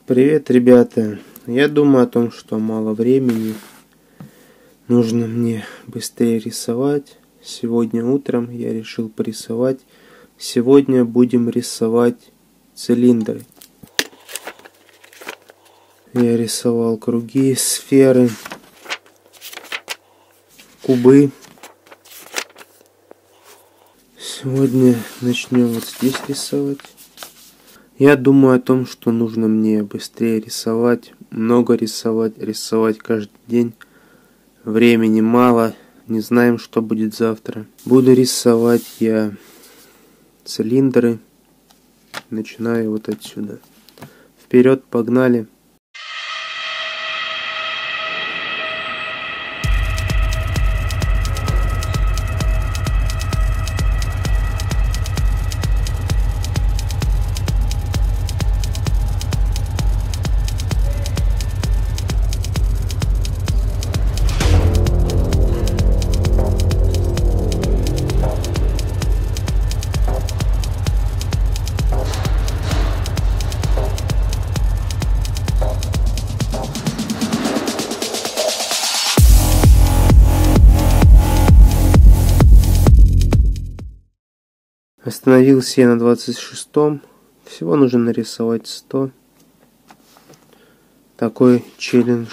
Привет, ребята! Я думаю о том, что мало времени. Нужно мне быстрее рисовать. Сегодня утром я решил порисовать. Сегодня будем рисовать цилиндры. Я рисовал круги, сферы, кубы. Сегодня начнем вот здесь рисовать. Я думаю о том, что нужно мне быстрее рисовать, много рисовать каждый день. Времени мало, не знаем, что будет завтра. Буду рисовать я цилиндры. Начинаю вот отсюда. Вперед, погнали! Остановился я на 26-м. Всего нужно нарисовать 100. Такой челлендж.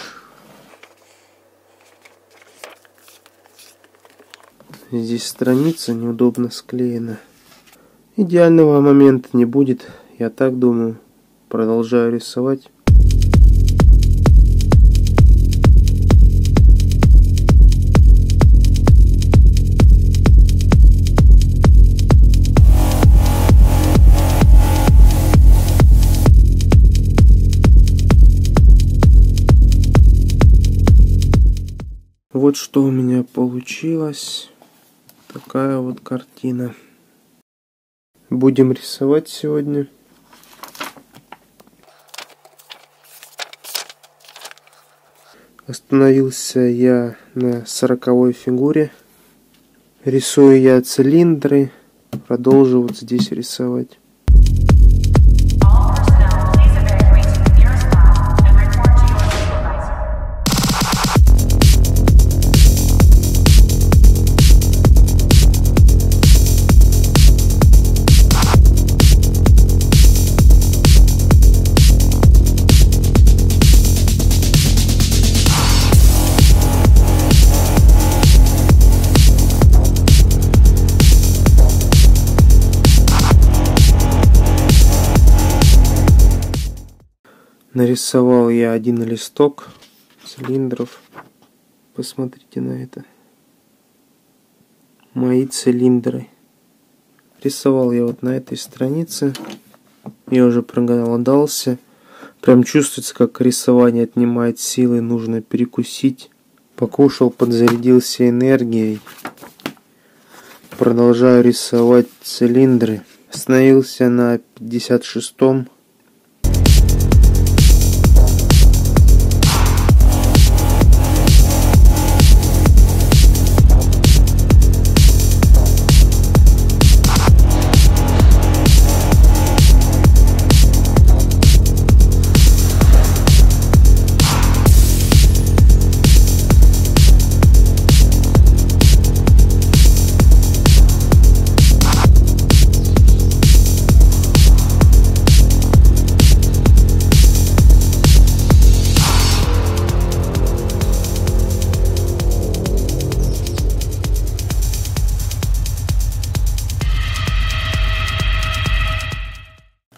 Здесь страница неудобно склеена. Идеального момента не будет, я так думаю. Продолжаю рисовать. Вот что у меня получилось. Такая вот картина. Будем рисовать сегодня. Остановился я на 40-й фигуре. Рисую я цилиндры. Продолжу вот здесь рисовать. Нарисовал я один листок цилиндров. Посмотрите на это. Мои цилиндры. Рисовал я вот на этой странице. Я уже проголодался. Прям чувствуется, как рисование отнимает силы. Нужно перекусить. Покушал, подзарядился энергией. Продолжаю рисовать цилиндры. Остановился на 56-м.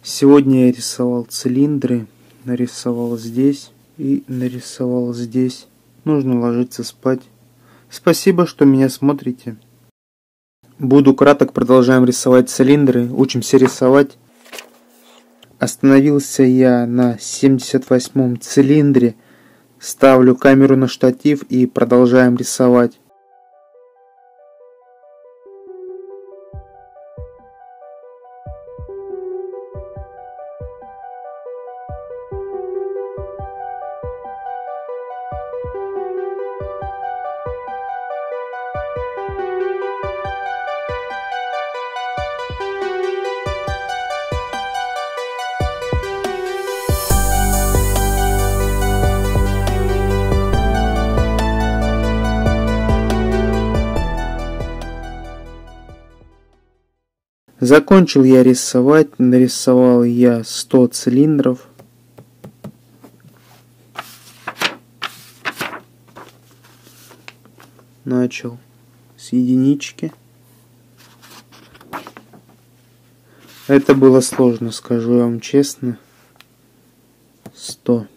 Сегодня я рисовал цилиндры, нарисовал здесь и нарисовал здесь. Нужно ложиться спать. Спасибо, что меня смотрите. Буду краток, продолжаем рисовать цилиндры, учимся рисовать. Остановился я на 78-м цилиндре, ставлю камеру на штатив и продолжаем рисовать. Закончил я рисовать, нарисовал я 100 цилиндров. Начал с единички. Это было сложно, скажу я вам честно. 100.